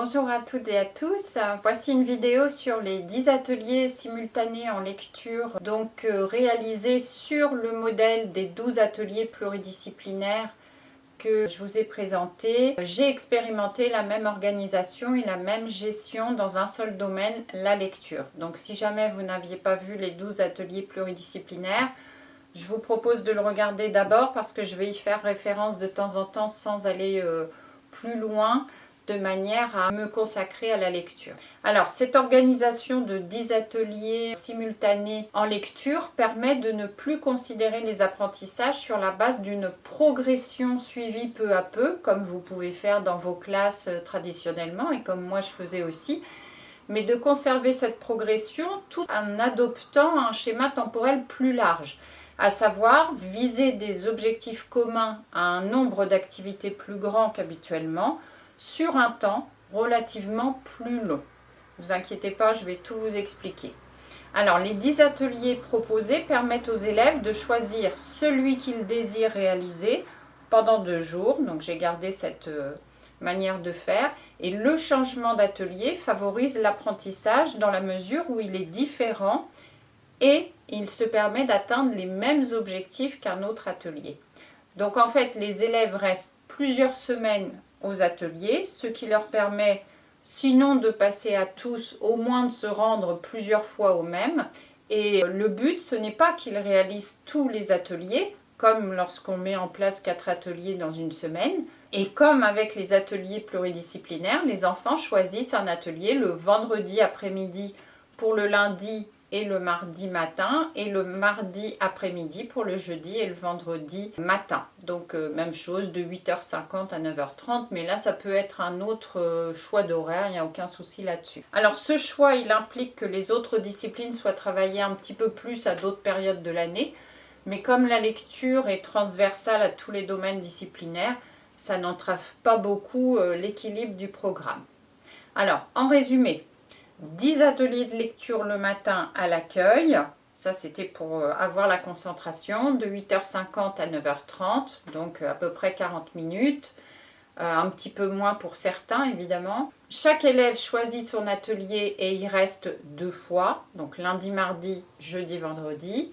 Bonjour à toutes et à tous, voici une vidéo sur les 10 ateliers simultanés en lecture, réalisés sur le modèle des 12 ateliers pluridisciplinaires que je vous ai présentés. J'ai expérimenté la même organisation et la même gestion dans un seul domaine, la lecture. Donc si jamais vous n'aviez pas vu les 12 ateliers pluridisciplinaires, je vous propose de le regarder d'abord parce que je vais y faire référence de temps en temps sans aller plus loin, de manière à me consacrer à la lecture. Alors, cette organisation de 10 ateliers simultanés en lecture permet de ne plus considérer les apprentissages sur la base d'une progression suivie peu à peu, comme vous pouvez faire dans vos classes traditionnellement et comme moi je faisais aussi, mais de conserver cette progression tout en adoptant un schéma temporel plus large, à savoir viser des objectifs communs à un nombre d'activités plus grand qu'habituellement, sur un temps relativement plus long. Ne vous inquiétez pas, je vais tout vous expliquer. Alors, les 10 ateliers proposés permettent aux élèves de choisir celui qu'ils désirent réaliser pendant 2 jours. Donc, j'ai gardé cette manière de faire. Et le changement d'atelier favorise l'apprentissage dans la mesure où il est différent et il se permet d'atteindre les mêmes objectifs qu'un autre atelier. Donc, en fait, les élèves restent plusieurs semaines aux ateliers, ce qui leur permet, sinon de passer à tous, au moins de se rendre plusieurs fois au même. Et le but, ce n'est pas qu'ils réalisent tous les ateliers, comme lorsqu'on met en place 4 ateliers dans une semaine. Et comme avec les ateliers pluridisciplinaires, les enfants choisissent un atelier le vendredi après-midi pour le lundi et le mardi matin, et le mardi après-midi pour le jeudi et le vendredi matin. Donc même chose de 8h50 à 9h30, mais là ça peut être un autre choix d'horaire, il n'y a aucun souci là-dessus. Alors ce choix, il implique que les autres disciplines soient travaillées un petit peu plus à d'autres périodes de l'année, mais comme la lecture est transversale à tous les domaines disciplinaires, ça n'entrave pas beaucoup l'équilibre du programme. Alors, en résumé, 10 ateliers de lecture le matin à l'accueil, ça c'était pour avoir la concentration, de 8h50 à 9h30, donc à peu près 40 minutes, un petit peu moins pour certains évidemment. Chaque élève choisit son atelier et y reste 2 fois, donc lundi, mardi, jeudi, vendredi.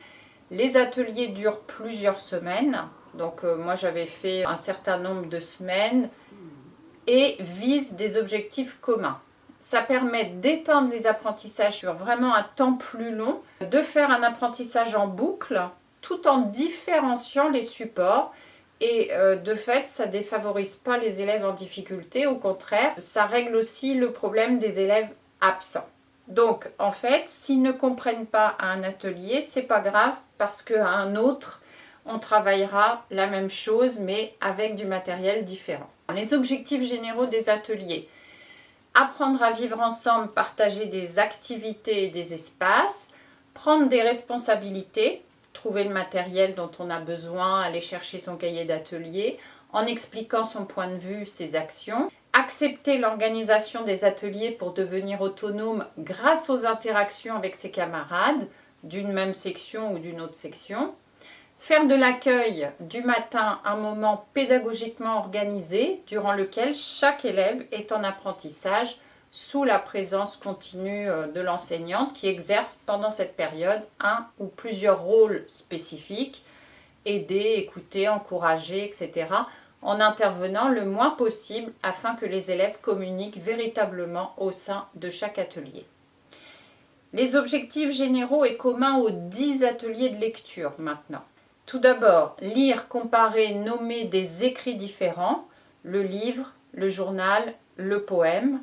Les ateliers durent plusieurs semaines, donc moi j'avais fait un certain nombre de semaines et visent des objectifs communs. Ça permet d'étendre les apprentissages sur vraiment un temps plus long, de faire un apprentissage en boucle tout en différenciant les supports et de fait ça ne défavorise pas les élèves en difficulté, au contraire ça règle aussi le problème des élèves absents. Donc en fait s'ils ne comprennent pas à un atelier, c'est pas grave parce qu'à un autre on travaillera la même chose mais avec du matériel différent. Les objectifs généraux des ateliers: apprendre à vivre ensemble, partager des activités et des espaces, prendre des responsabilités, trouver le matériel dont on a besoin, aller chercher son cahier d'atelier, en expliquant son point de vue, ses actions, accepter l'organisation des ateliers pour devenir autonome grâce aux interactions avec ses camarades d'une même section ou d'une autre section, faire de l'accueil du matin un moment pédagogiquement organisé durant lequel chaque élève est en apprentissage sous la présence continue de l'enseignante qui exerce pendant cette période un ou plusieurs rôles spécifiques, aider, écouter, encourager, etc., en intervenant le moins possible afin que les élèves communiquent véritablement au sein de chaque atelier. Les objectifs généraux et communs aux 10 ateliers de lecture maintenant. Tout d'abord, lire, comparer, nommer des écrits différents, le livre, le journal, le poème,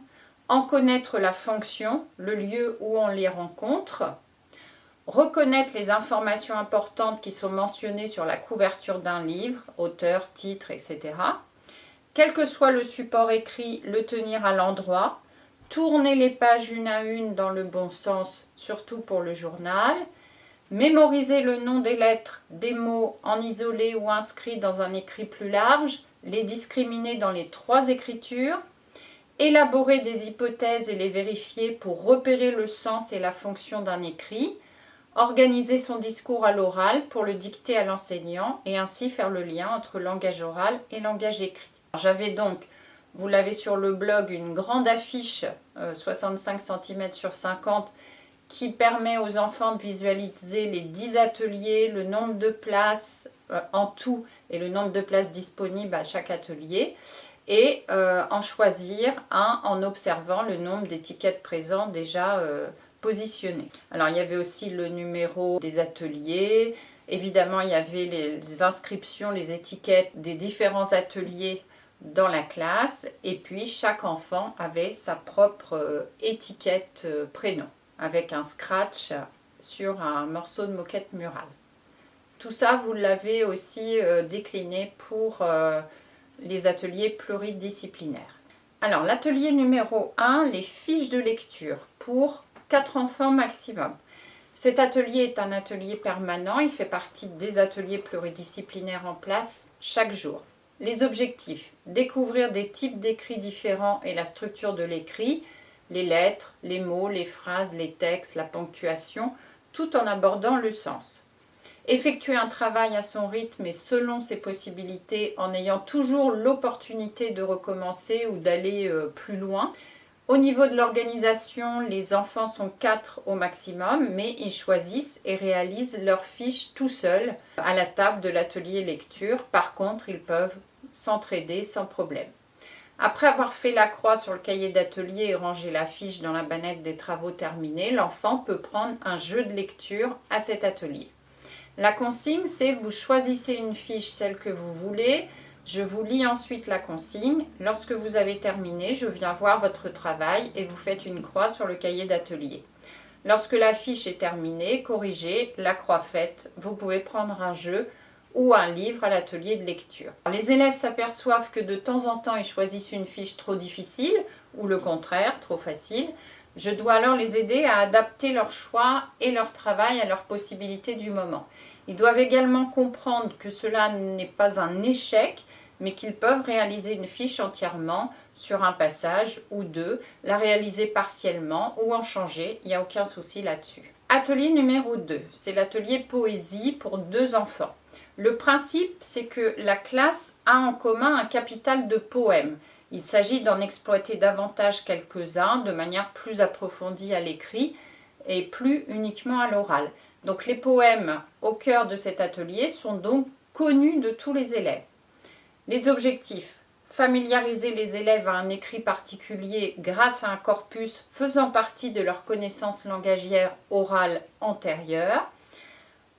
en connaître la fonction, le lieu où on les rencontre, reconnaître les informations importantes qui sont mentionnées sur la couverture d'un livre, auteur, titre, etc. Quel que soit le support écrit, le tenir à l'endroit, tourner les pages une à une dans le bon sens, surtout pour le journal, mémoriser le nom des lettres, des mots en isolé ou inscrits dans un écrit plus large, les discriminer dans les 3 écritures, élaborer des hypothèses et les vérifier pour repérer le sens et la fonction d'un écrit, organiser son discours à l'oral pour le dicter à l'enseignant et ainsi faire le lien entre langage oral et langage écrit. J'avais donc Vous l'avez sur le blog, une grande affiche 65 cm sur 50 qui permet aux enfants de visualiser les 10 ateliers, le nombre de places en tout et le nombre de places disponibles à chaque atelier et en choisir un en observant le nombre d'étiquettes présentes déjà positionnées. Alors il y avait aussi le numéro des ateliers, évidemment il y avait les inscriptions, les étiquettes des différents ateliers dans la classe et puis chaque enfant avait sa propre étiquette prénom avec un scratch sur un morceau de moquette murale. Tout ça, vous l'avez aussi décliné pour les ateliers pluridisciplinaires. Alors, l'atelier numéro 1, les fiches de lecture pour 4 enfants maximum. Cet atelier est un atelier permanent, il fait partie des ateliers pluridisciplinaires en place chaque jour. Les objectifs, découvrir des types d'écrits différents et la structure de l'écrit, les lettres, les mots, les phrases, les textes, la ponctuation, tout en abordant le sens. Effectuer un travail à son rythme et selon ses possibilités en ayant toujours l'opportunité de recommencer ou d'aller plus loin. Au niveau de l'organisation, les enfants sont 4 au maximum, mais ils choisissent et réalisent leurs fiches tout seuls à la table de l'atelier lecture. Par contre, ils peuvent s'entraider sans problème. Après avoir fait la croix sur le cahier d'atelier et rangé la fiche dans la bannette des travaux terminés, l'enfant peut prendre un jeu de lecture à cet atelier. La consigne, c'est vous choisissez une fiche, celle que vous voulez. Je vous lis ensuite la consigne. Lorsque vous avez terminé, je viens voir votre travail et vous faites une croix sur le cahier d'atelier. Lorsque la fiche est terminée, corrigée, la croix faite, vous pouvez prendre un jeu ou un livre à l'atelier de lecture. Les élèves s'aperçoivent que de temps en temps, ils choisissent une fiche trop difficile ou le contraire, trop facile. Je dois alors les aider à adapter leur choix et leur travail à leurs possibilités du moment. Ils doivent également comprendre que cela n'est pas un échec, mais qu'ils peuvent réaliser une fiche entièrement sur un passage ou deux, la réaliser partiellement ou en changer, il n'y a aucun souci là-dessus. Atelier numéro 2, c'est l'atelier poésie pour 2 enfants. Le principe, c'est que la classe a en commun un capital de poèmes. Il s'agit d'en exploiter davantage quelques-uns de manière plus approfondie à l'écrit et plus uniquement à l'oral. Donc les poèmes au cœur de cet atelier sont donc connus de tous les élèves. Les objectifs, familiariser les élèves à un écrit particulier grâce à un corpus faisant partie de leurs connaissances langagières orales antérieures,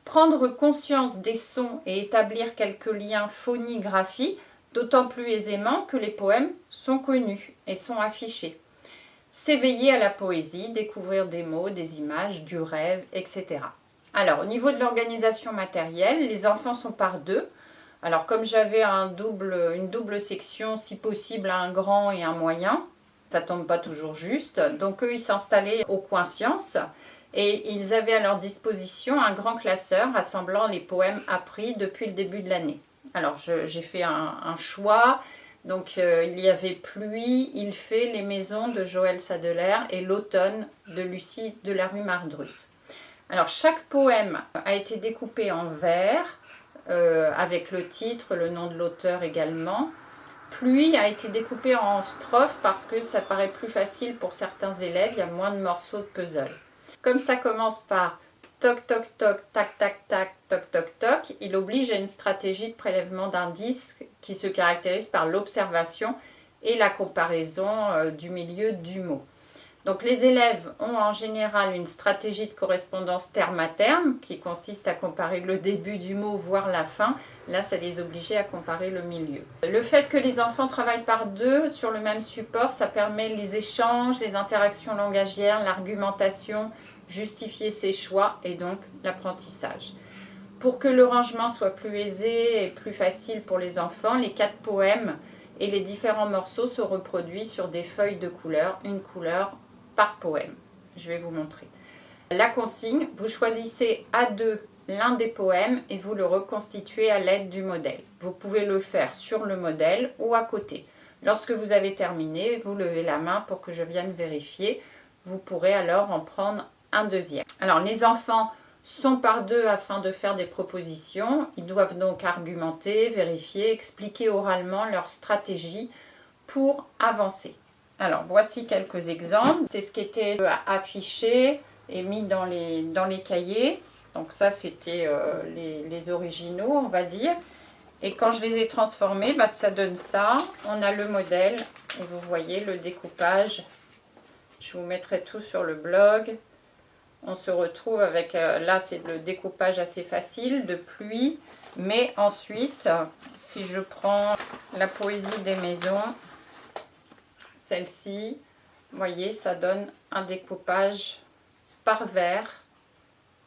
prendre conscience des sons et établir quelques liens phonies-graphies, d'autant plus aisément que les poèmes sont connus et sont affichés. S'éveiller à la poésie, découvrir des mots, des images, du rêve, etc. Alors, au niveau de l'organisation matérielle, les enfants sont par 2. Alors, comme j'avais une double section, si possible un grand et un moyen, ça ne tombe pas toujours juste. Donc, eux, ils s'installaient au coin sciences et ils avaient à leur disposition un grand classeur rassemblant les poèmes appris depuis le début de l'année. Alors, j'ai fait un choix. Donc, il y avait Pluie, Il fait, Les maisons de Joël Sadeler et L'automne de Lucie de la rue Mardrus. Alors, chaque poème a été découpé en vers, avec le titre, le nom de l'auteur également. Pluie a été découpé en strophes parce que ça paraît plus facile pour certains élèves, il y a moins de morceaux de puzzle. Comme ça commence par toc toc toc, tac tac tac, toc toc toc, il oblige à une stratégie de prélèvement d'indices qui se caractérise par l'observation et la comparaison du milieu du mot. Donc les élèves ont en général une stratégie de correspondance terme à terme qui consiste à comparer le début du mot voire la fin. Là, ça les obligeait à comparer le milieu. Le fait que les enfants travaillent par 2 sur le même support, ça permet les échanges, les interactions langagières, l'argumentation, justifier ses choix et donc l'apprentissage. Pour que le rangement soit plus aisé et plus facile pour les enfants, les 4 poèmes et les différents morceaux se reproduisent sur des feuilles de couleur, une couleur par poème. Je vais vous montrer. La consigne, vous choisissez à 2 l'un des poèmes et vous le reconstituez à l'aide du modèle. Vous pouvez le faire sur le modèle ou à côté. Lorsque vous avez terminé, vous levez la main pour que je vienne vérifier. Vous pourrez alors en prendre un deuxième. Alors les enfants sont par 2 afin de faire des propositions. Ils doivent donc argumenter, vérifier, expliquer oralement leur stratégie pour avancer. Alors, voici quelques exemples. C'est ce qui était affiché et mis dans les cahiers. Donc ça, c'était les originaux, on va dire. Et quand je les ai transformés, bah, ça donne ça. On a le modèle et vous voyez le découpage. Je vous mettrai tout sur le blog. On se retrouve avec, là c'est le découpage assez facile de pluie. Mais ensuite, si je prends la poésie des maisons, celle-ci, vous voyez, ça donne un découpage par vers,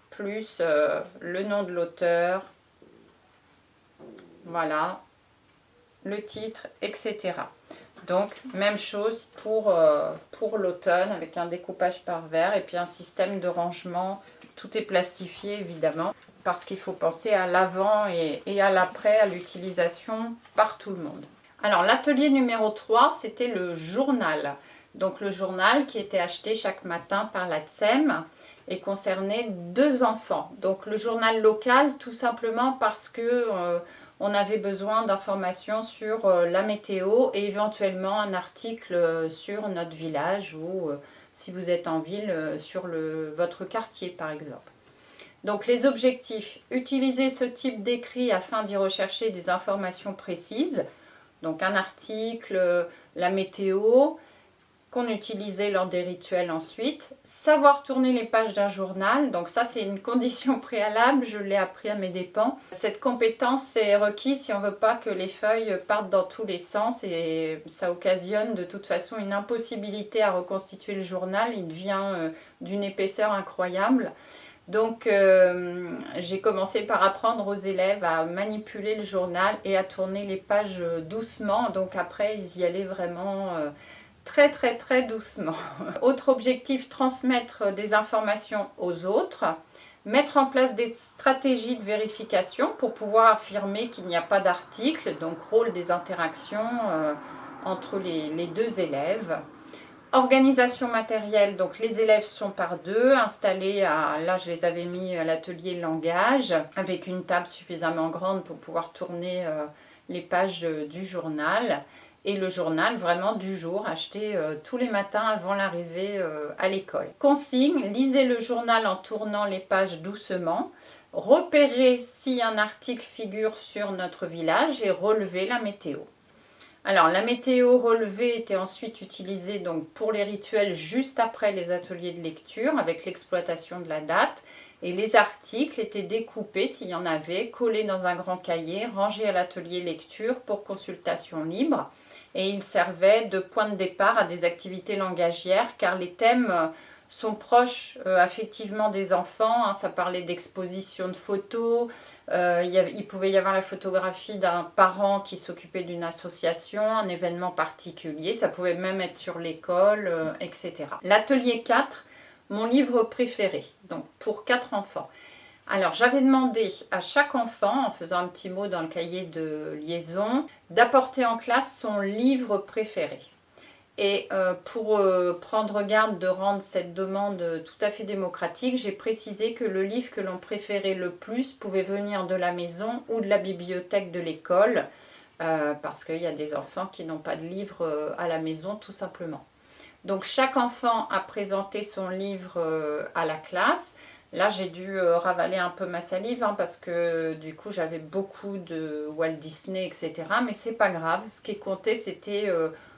plus le nom de l'auteur, voilà, le titre, etc. Donc, même chose pour l'automne, avec un découpage par vers et puis un système de rangement. Tout est plastifié, évidemment, parce qu'il faut penser à l'avant et à l'après, à l'utilisation par tout le monde. Alors, l'atelier numéro 3, c'était le journal. Donc, le journal qui était acheté chaque matin par la TSEM et concernait 2 enfants. Donc, le journal local, tout simplement parce que on avait besoin d'informations sur la météo et éventuellement un article sur notre village ou si vous êtes en ville, sur votre quartier par exemple. Donc les objectifs, utiliser ce type d'écrit afin d'y rechercher des informations précises. Donc un article, la météo, qu'on utilisait lors des rituels ensuite. Savoir tourner les pages d'un journal, donc ça c'est une condition préalable, je l'ai appris à mes dépens. Cette compétence est requise si on ne veut pas que les feuilles partent dans tous les sens et ça occasionne de toute façon une impossibilité à reconstituer le journal, il devient d'une épaisseur incroyable. Donc j'ai commencé par apprendre aux élèves à manipuler le journal et à tourner les pages doucement, donc après ils y allaient vraiment très doucement. Autre objectif, transmettre des informations aux autres, mettre en place des stratégies de vérification pour pouvoir affirmer qu'il n'y a pas d'article, donc rôle des interactions entre les 2 élèves. Organisation matérielle, donc les élèves sont par 2, installés là je les avais mis à l'atelier langage, avec une table suffisamment grande pour pouvoir tourner les pages du journal. Et le journal vraiment du jour, acheté tous les matins avant l'arrivée à l'école. Consigne, lisez le journal en tournant les pages doucement. Repérez si un article figure sur notre village et relevez la météo. Alors la météo relevée était ensuite utilisée donc, pour les rituels juste après les ateliers de lecture avec l'exploitation de la date. Et les articles étaient découpés s'il y en avait, collés dans un grand cahier, rangés à l'atelier lecture pour consultation libre. Et ils servaient de point de départ à des activités langagières car les thèmes sont proches affectivement des enfants. Hein, ça parlait d'exposition de photos, il pouvait y avoir la photographie d'un parent qui s'occupait d'une association, un événement particulier, ça pouvait même être sur l'école, etc. L'atelier 4, mon livre préféré, donc pour 4 enfants. Alors j'avais demandé à chaque enfant, en faisant un petit mot dans le cahier de liaison, d'apporter en classe son livre préféré. Et pour prendre garde de rendre cette demande tout à fait démocratique, j'ai précisé que le livre que l'on préférait le plus pouvait venir de la maison ou de la bibliothèque de l'école, parce qu'il y a des enfants qui n'ont pas de livre à la maison tout simplement. Donc chaque enfant a présenté son livre à la classe. Là, j'ai dû ravaler un peu ma salive hein, parce que du coup, j'avais beaucoup de Walt Disney, etc. Mais c'est pas grave. Ce qui comptait, c'était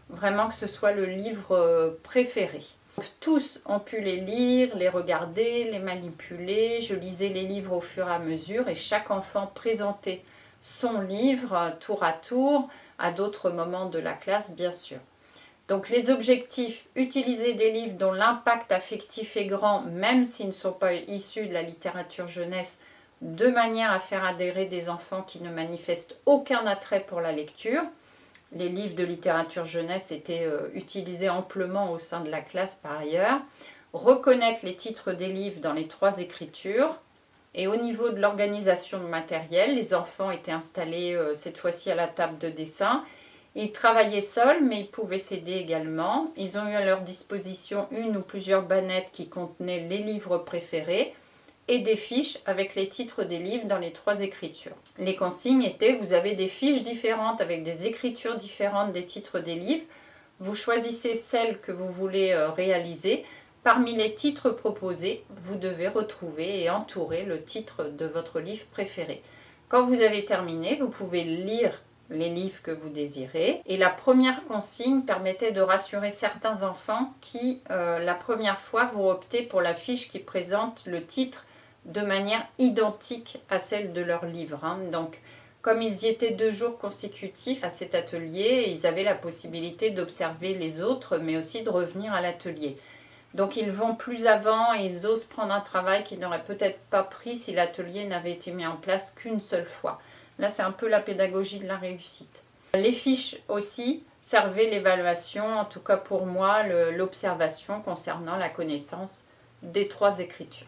vraiment que ce soit le livre préféré. Donc, tous ont pu les lire, les regarder, les manipuler. Je lisais les livres au fur et à mesure et chaque enfant présentait son livre tour à tour à d'autres moments de la classe, bien sûr. Donc les objectifs, utiliser des livres dont l'impact affectif est grand, même s'ils ne sont pas issus de la littérature jeunesse, de manière à faire adhérer des enfants qui ne manifestent aucun attrait pour la lecture. Les livres de littérature jeunesse étaient utilisés amplement au sein de la classe par ailleurs. Reconnaître les titres des livres dans les 3 écritures. Et au niveau de l'organisation de matériel, les enfants étaient installés cette fois-ci à la table de dessin. Ils travaillaient seuls, mais ils pouvaient s'aider également. Ils ont eu à leur disposition une ou plusieurs bannettes qui contenaient les livres préférés et des fiches avec les titres des livres dans les 3 écritures. Les consignes étaient, vous avez des fiches différentes avec des écritures différentes des titres des livres. Vous choisissez celle que vous voulez réaliser. Parmi les titres proposés, vous devez retrouver et entourer le titre de votre livre préféré. Quand vous avez terminé, vous pouvez lire les livres que vous désirez. Et la première consigne permettait de rassurer certains enfants qui, la première fois, vont opter pour la fiche qui présente le titre de manière identique à celle de leur livre. Donc, comme ils y étaient 2 jours consécutifs à cet atelier, ils avaient la possibilité d'observer les autres, mais aussi de revenir à l'atelier. Donc ils vont plus avant et ils osent prendre un travail qu'ils n'auraient peut-être pas pris si l'atelier n'avait été mis en place qu'une seule fois. Là, c'est un peu la pédagogie de la réussite. Les fiches aussi servaient l'évaluation, en tout cas pour moi, l'observation concernant la connaissance des 3 écritures.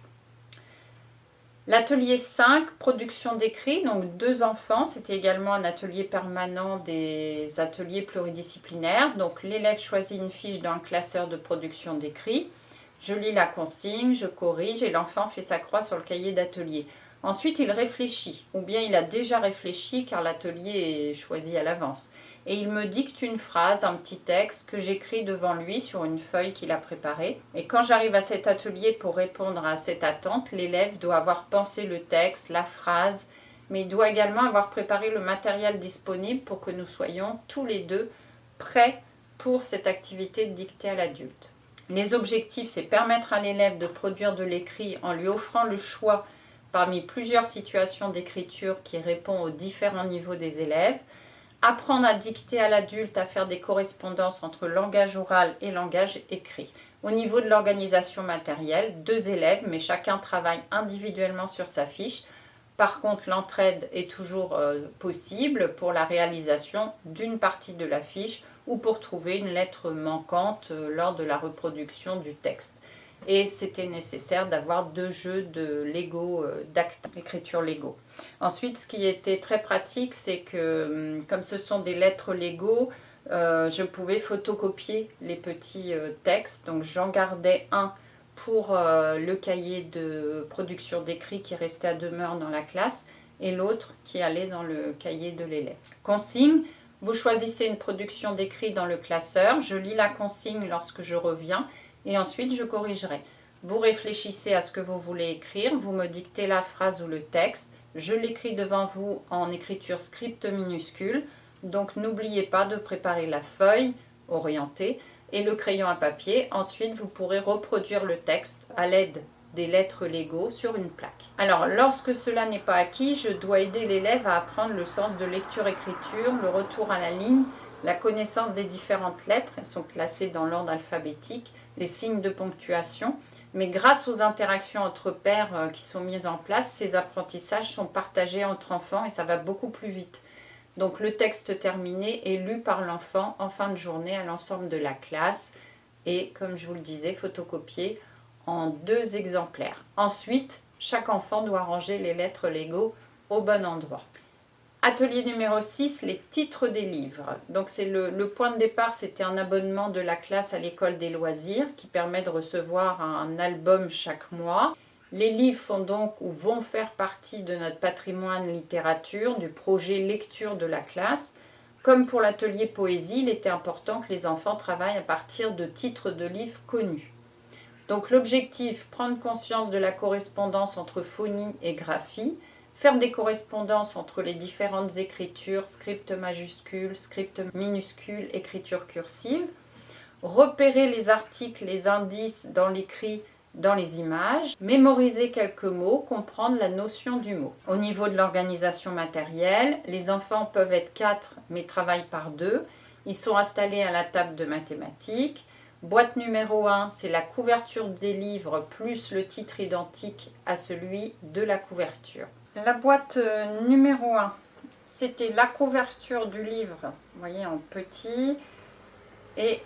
L'atelier 5, production d'écrit, donc 2 enfants, c'était également un atelier permanent des ateliers pluridisciplinaires. Donc l'élève choisit une fiche d'un classeur de production d'écrit, je lis la consigne, je corrige et l'enfant fait sa croix sur le cahier d'atelier. Ensuite il réfléchit, ou bien il a déjà réfléchi car l'atelier est choisi à l'avance. Et il me dicte une phrase, un petit texte que j'écris devant lui sur une feuille qu'il a préparée. Et quand j'arrive à cet atelier pour répondre à cette attente, l'élève doit avoir pensé le texte, la phrase, mais il doit également avoir préparé le matériel disponible pour que nous soyons tous les 2 prêts pour cette activité de dictée à l'adulte. Les objectifs, c'est permettre à l'élève de produire de l'écrit en lui offrant le choix parmi plusieurs situations d'écriture qui répondent aux différents niveaux des élèves. Apprendre à dicter à l'adulte, à faire des correspondances entre langage oral et langage écrit. Au niveau de l'organisation matérielle, 2 élèves, mais chacun travaille individuellement sur sa fiche. Par contre, l'entraide est toujours possible pour la réalisation d'une partie de la fiche ou pour trouver une lettre manquante lors de la reproduction du texte. Et c'était nécessaire d'avoir 2 jeux de Lego, d'actes d'écriture Lego. Ensuite, ce qui était très pratique, c'est que comme ce sont des lettres Lego, je pouvais photocopier les petits textes. Donc j'en gardais un pour le cahier de production d'écrit qui restait à demeure dans la classe et l'autre qui allait dans le cahier de l'élève. Consigne, vous choisissez une production d'écrit dans le classeur, je lis la consigne lorsque je reviens et ensuite je corrigerai. Vous réfléchissez à ce que vous voulez écrire, vous me dictez la phrase ou le texte, je l'écris devant vous en écriture script minuscule, donc n'oubliez pas de préparer la feuille orientée et le crayon à papier. Ensuite, vous pourrez reproduire le texte à l'aide des lettres Lego sur une plaque. Alors, lorsque cela n'est pas acquis, je dois aider l'élève à apprendre le sens de lecture-écriture, le retour à la ligne, la connaissance des différentes lettres, elles sont classées dans l'ordre alphabétique, les signes de ponctuation. Mais grâce aux interactions entre pairs qui sont mises en place, ces apprentissages sont partagés entre enfants et ça va beaucoup plus vite. Donc le texte terminé est lu par l'enfant en fin de journée à l'ensemble de la classe et, comme je vous le disais, photocopié en 2 exemplaires. Ensuite, chaque enfant doit ranger les lettres Lego au bon endroit. Atelier numéro 6, les titres des livres. Donc c'est le point de départ, c'était un abonnement de la classe à l'école des loisirs qui permet de recevoir un album chaque mois. Les livres font donc ou vont faire partie de notre patrimoine littérature, du projet lecture de la classe. Comme pour l'atelier poésie, il était important que les enfants travaillent à partir de titres de livres connus. Donc l'objectif, prendre conscience de la correspondance entre phonie et graphie, faire des correspondances entre les différentes écritures, script majuscule, script minuscule, écriture cursive, repérer les articles, les indices dans l'écrit, dans les images, mémoriser quelques mots, comprendre la notion du mot. Au niveau de l'organisation matérielle, les enfants peuvent être 4 mais travaillent par 2. Ils sont installés à la table de mathématiques. Boîte numéro 1, c'est la couverture des livres plus le titre identique à celui de la couverture. La boîte numéro 1, c'était la couverture du livre, vous voyez en petit, et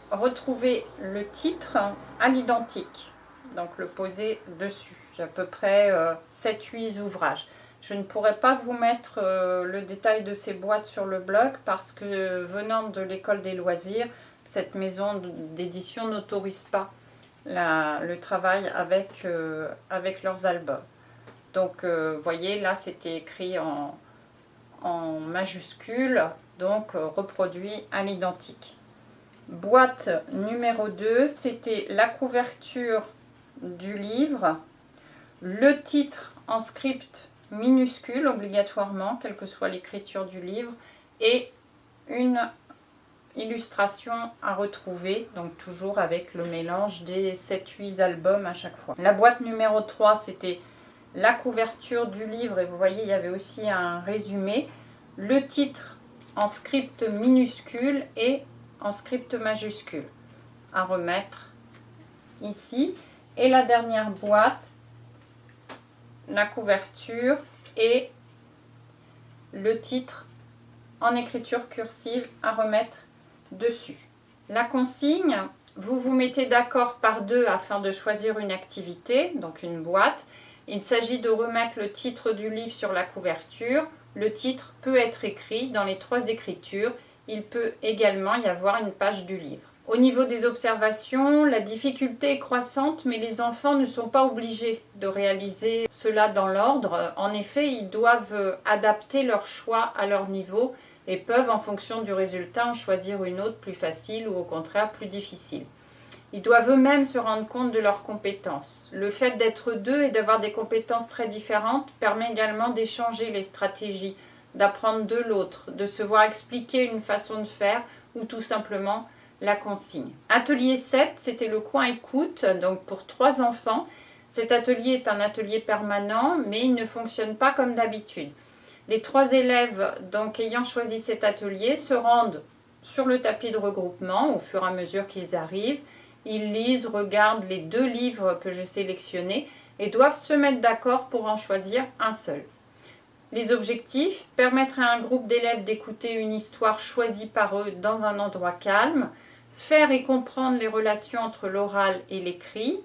retrouver le titre à l'identique, donc le poser dessus. J'ai à peu près 7-8 ouvrages. Je ne pourrais pas vous mettre le détail de ces boîtes sur le blog parce que venant de l'école des loisirs, cette maison d'édition n'autorise pas le travail avec leurs albums. Donc, vous voyez, là, c'était écrit en majuscule, donc reproduit à l'identique. Boîte numéro 2, c'était la couverture du livre, le titre en script minuscule obligatoirement, quelle que soit l'écriture du livre, et une illustration à retrouver, donc toujours avec le mélange des 7-8 albums à chaque fois. La boîte numéro 3, c'était la couverture du livre, et vous voyez, il y avait aussi un résumé, le titre en script minuscule et en script majuscule à remettre ici. Et la dernière boîte, la couverture et le titre en écriture cursive à remettre dessus. La consigne, vous vous mettez d'accord par deux afin de choisir une activité, donc une boîte. Il s'agit de remettre le titre du livre sur la couverture. Le titre peut être écrit dans les 3 écritures. Il peut également y avoir une page du livre. Au niveau des observations, la difficulté est croissante, mais les enfants ne sont pas obligés de réaliser cela dans l'ordre. En effet, ils doivent adapter leur choix à leur niveau et peuvent, en fonction du résultat, en choisir une autre plus facile ou au contraire plus difficile. Ils doivent eux-mêmes se rendre compte de leurs compétences. Le fait d'être deux et d'avoir des compétences très différentes permet également d'échanger les stratégies, d'apprendre de l'autre, de se voir expliquer une façon de faire ou tout simplement la consigne. Atelier 7, c'était le coin écoute, donc pour 3 enfants. Cet atelier est un atelier permanent, mais il ne fonctionne pas comme d'habitude. Les 3 élèves, donc ayant choisi cet atelier, se rendent sur le tapis de regroupement au fur et à mesure qu'ils arrivent. Ils lisent, regardent les 2 livres que j'ai sélectionnés et doivent se mettre d'accord pour en choisir un seul. Les objectifs, permettre à un groupe d'élèves d'écouter une histoire choisie par eux dans un endroit calme, faire et comprendre les relations entre l'oral et l'écrit,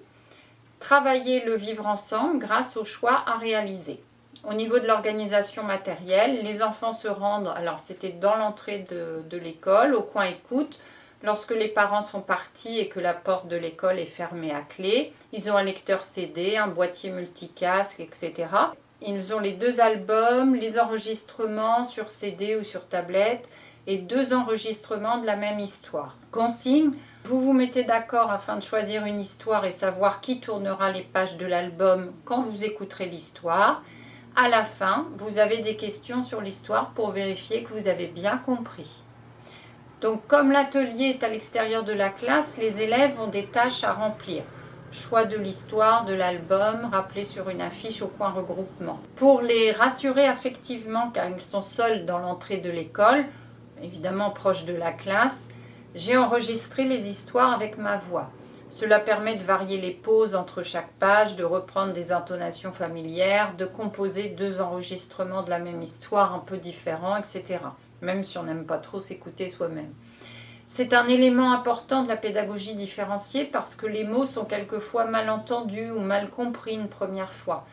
travailler le vivre ensemble grâce aux choix à réaliser. Au niveau de l'organisation matérielle, les enfants se rendent, alors c'était dans l'entrée de l'école, au coin écoute, lorsque les parents sont partis et que la porte de l'école est fermée à clé. Ils ont un lecteur CD, un boîtier multicasque, etc. Ils ont les 2 albums, les enregistrements sur CD ou sur tablette et 2 enregistrements de la même histoire. Consigne, vous vous mettez d'accord afin de choisir une histoire et savoir qui tournera les pages de l'album quand vous écouterez l'histoire. À la fin, vous avez des questions sur l'histoire pour vérifier que vous avez bien compris. Donc, comme l'atelier est à l'extérieur de la classe, les élèves ont des tâches à remplir. Choix de l'histoire, de l'album, rappelé sur une affiche au coin regroupement. Pour les rassurer affectivement, car ils sont seuls dans l'entrée de l'école, évidemment proche de la classe, j'ai enregistré les histoires avec ma voix. Cela permet de varier les pauses entre chaque page, de reprendre des intonations familières, de composer 2 enregistrements de la même histoire un peu différents, etc. Même si on n'aime pas trop s'écouter soi-même. C'est un élément important de la pédagogie différenciée parce que les mots sont quelquefois mal entendus ou mal compris une première fois.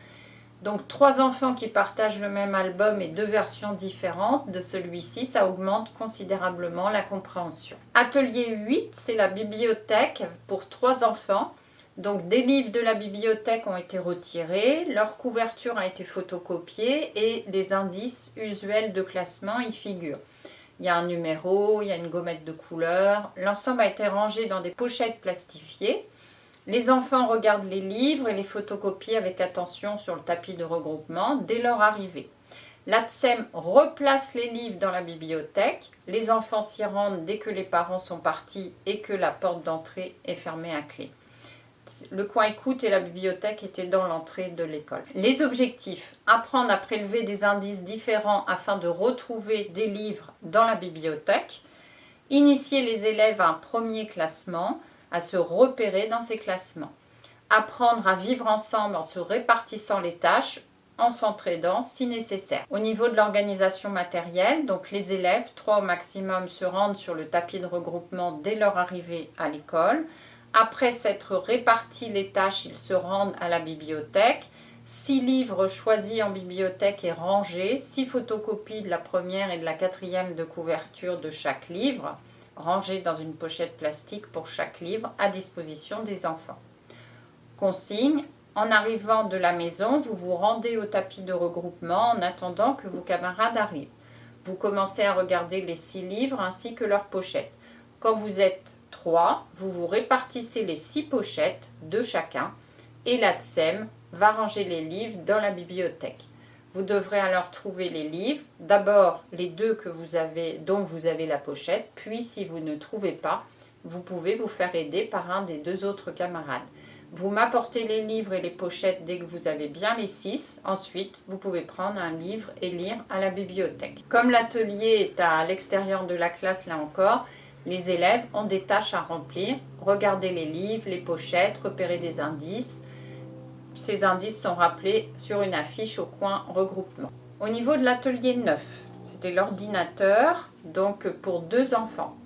Donc 3 enfants qui partagent le même album et 2 versions différentes de celui-ci, ça augmente considérablement la compréhension. Atelier 8, c'est la bibliothèque pour 3 enfants. Donc des livres de la bibliothèque ont été retirés, leur couverture a été photocopiée et les indices usuels de classement y figurent. Il y a un numéro, il y a une gommette de couleur. L'ensemble a été rangé dans des pochettes plastifiées. Les enfants regardent les livres et les photocopient avec attention sur le tapis de regroupement dès leur arrivée. L'ATSEM replace les livres dans la bibliothèque. Les enfants s'y rendent dès que les parents sont partis et que la porte d'entrée est fermée à clé. Le coin écoute et la bibliothèque étaient dans l'entrée de l'école. Les objectifs, apprendre à prélever des indices différents afin de retrouver des livres dans la bibliothèque, initier les élèves à un premier classement, à se repérer dans ces classements, apprendre à vivre ensemble en se répartissant les tâches, en s'entraidant si nécessaire. Au niveau de l'organisation matérielle, donc les élèves, 3 au maximum, se rendent sur le tapis de regroupement dès leur arrivée à l'école. Après s'être répartis les tâches, ils se rendent à la bibliothèque. 6 livres choisis en bibliothèque et rangés, 6 photocopies de la première et de la 4e de couverture de chaque livre, rangés dans une pochette plastique pour chaque livre à disposition des enfants. Consigne, en arrivant de la maison, vous vous rendez au tapis de regroupement en attendant que vos camarades arrivent. Vous commencez à regarder les 6 livres ainsi que leurs pochettes. Quand vous êtes 3, vous vous répartissez les 6 pochettes de chacun et la TSEM va ranger les livres dans la bibliothèque. Vous devrez alors trouver les livres, d'abord les 2 dont vous avez la pochette, puis si vous ne trouvez pas, vous pouvez vous faire aider par un des 2 autres camarades. Vous m'apportez les livres et les pochettes dès que vous avez bien les 6. Ensuite, vous pouvez prendre un livre et lire à la bibliothèque. Comme l'atelier est à l'extérieur de la classe, là encore, les élèves ont des tâches à remplir. Regarder les livres, les pochettes, repérer des indices. Ces indices sont rappelés sur une affiche au coin regroupement. Au niveau de l'atelier 9, c'était l'ordinateur, donc pour 2 enfants.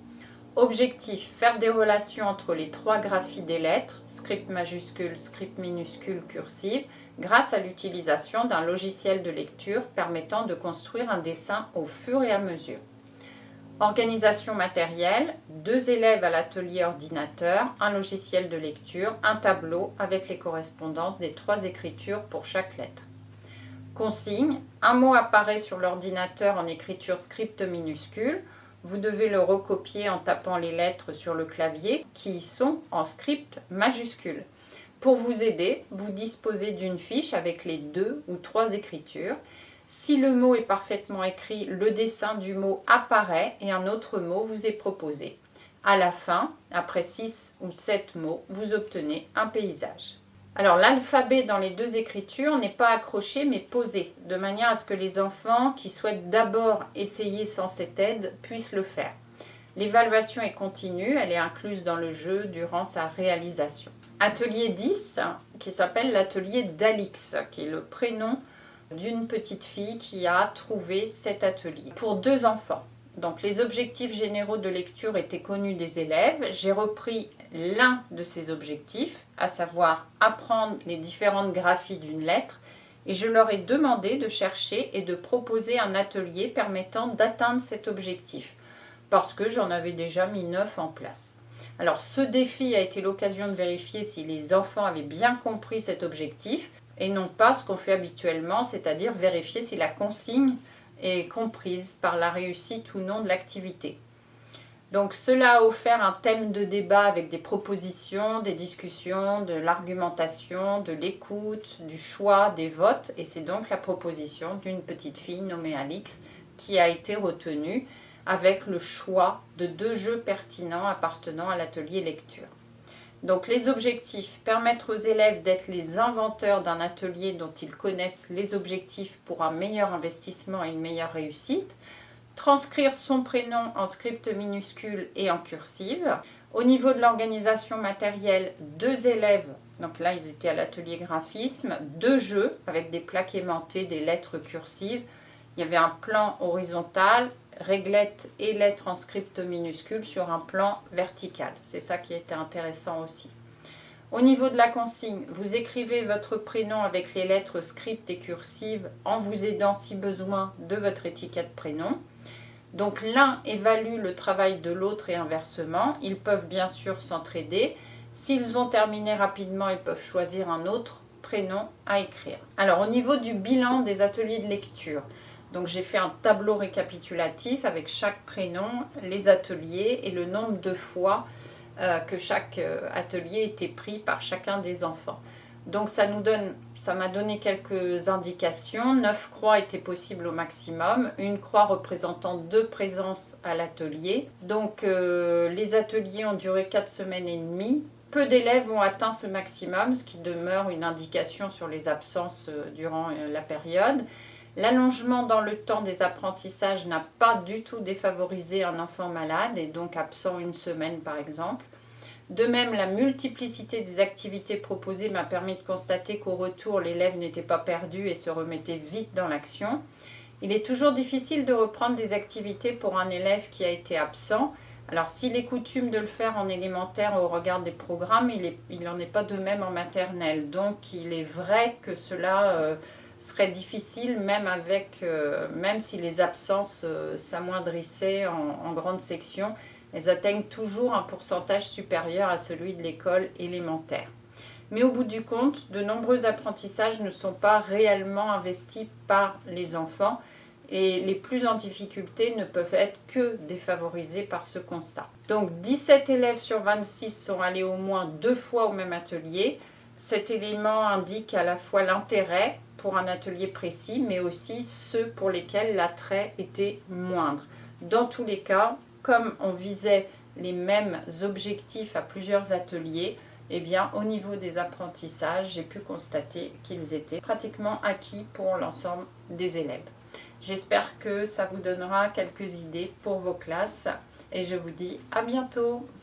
Objectif, faire des relations entre les 3 graphies des lettres, script majuscule, script minuscule, cursive, grâce à l'utilisation d'un logiciel de lecture permettant de construire un dessin au fur et à mesure. Organisation matérielle, 2 élèves à l'atelier ordinateur, un logiciel de lecture, un tableau avec les correspondances des 3 écritures pour chaque lettre. Consigne, un mot apparaît sur l'ordinateur en écriture script minuscule. Vous devez le recopier en tapant les lettres sur le clavier qui sont en script majuscule. Pour vous aider, vous disposez d'une fiche avec les 2 ou 3 écritures. Si le mot est parfaitement écrit, le dessin du mot apparaît et un autre mot vous est proposé. À la fin, après 6 ou 7 mots, vous obtenez un paysage. Alors l'alphabet dans les 2 écritures n'est pas accroché mais posé, de manière à ce que les enfants qui souhaitent d'abord essayer sans cette aide puissent le faire. L'évaluation est continue, elle est incluse dans le jeu durant sa réalisation. Atelier 10, qui s'appelle l'atelier d'Alix, qui est le prénom d'une petite fille qui a trouvé cet atelier. Pour 2 enfants. Donc les objectifs généraux de lecture étaient connus des élèves. J'ai repris l'un de ces objectifs, à savoir apprendre les différentes graphies d'une lettre, et je leur ai demandé de chercher et de proposer un atelier permettant d'atteindre cet objectif, parce que j'en avais déjà mis 9 en place. Alors ce défi a été l'occasion de vérifier si les enfants avaient bien compris cet objectif, et non pas ce qu'on fait habituellement, c'est-à-dire vérifier si la consigne est comprise par la réussite ou non de l'activité. Donc cela a offert un thème de débat avec des propositions, des discussions, de l'argumentation, de l'écoute, du choix, des votes, et c'est donc la proposition d'une petite fille nommée Alix qui a été retenue avec le choix de 2 jeux pertinents appartenant à l'atelier lecture. Donc les objectifs, permettre aux élèves d'être les inventeurs d'un atelier dont ils connaissent les objectifs pour un meilleur investissement et une meilleure réussite. Transcrire son prénom en script minuscule et en cursive. Au niveau de l'organisation matérielle, 2 élèves, donc là ils étaient à l'atelier graphisme, 2 jeux avec des plaques aimantées, des lettres cursives. Il y avait un plan horizontal, réglettes et lettres en script minuscule sur un plan vertical. C'est ça qui était intéressant aussi. Au niveau de la consigne, vous écrivez votre prénom avec les lettres script et cursive en vous aidant si besoin de votre étiquette prénom. Donc l'un évalue le travail de l'autre et inversement. Ils peuvent bien sûr s'entraider. S'ils ont terminé rapidement, ils peuvent choisir un autre prénom à écrire. Alors au niveau du bilan des ateliers de lecture, donc j'ai fait un tableau récapitulatif avec chaque prénom, les ateliers et le nombre de fois que chaque atelier était pris par chacun des enfants. Donc ça m'a donné quelques indications. 9 croix étaient possibles au maximum, une croix représentant 2 présences à l'atelier. Donc les ateliers ont duré 4 semaines et demie. Peu d'élèves ont atteint ce maximum, ce qui demeure une indication sur les absences durant la période. L'allongement dans le temps des apprentissages n'a pas du tout défavorisé un enfant malade et donc absent 1 semaine par exemple. De même, la multiplicité des activités proposées m'a permis de constater qu'au retour, l'élève n'était pas perdu et se remettait vite dans l'action. Il est toujours difficile de reprendre des activités pour un élève qui a été absent. Alors s'il est coutume de le faire en élémentaire au regard des programmes, il n'en est pas de même en maternelle. Donc il est vrai que cela serait difficile même si les absences s'amoindrissaient en grande section. Elles atteignent toujours un pourcentage supérieur à celui de l'école élémentaire. Mais au bout du compte, de nombreux apprentissages ne sont pas réellement investis par les enfants et les plus en difficulté ne peuvent être que défavorisés par ce constat. Donc 17 élèves sur 26 sont allés au moins 2 fois au même atelier. Cet élément indique à la fois l'intérêt pour un atelier précis, mais aussi ceux pour lesquels l'attrait était moindre. Dans tous les cas, comme on visait les mêmes objectifs à plusieurs ateliers, eh bien, au niveau des apprentissages, j'ai pu constater qu'ils étaient pratiquement acquis pour l'ensemble des élèves. J'espère que ça vous donnera quelques idées pour vos classes et je vous dis à bientôt.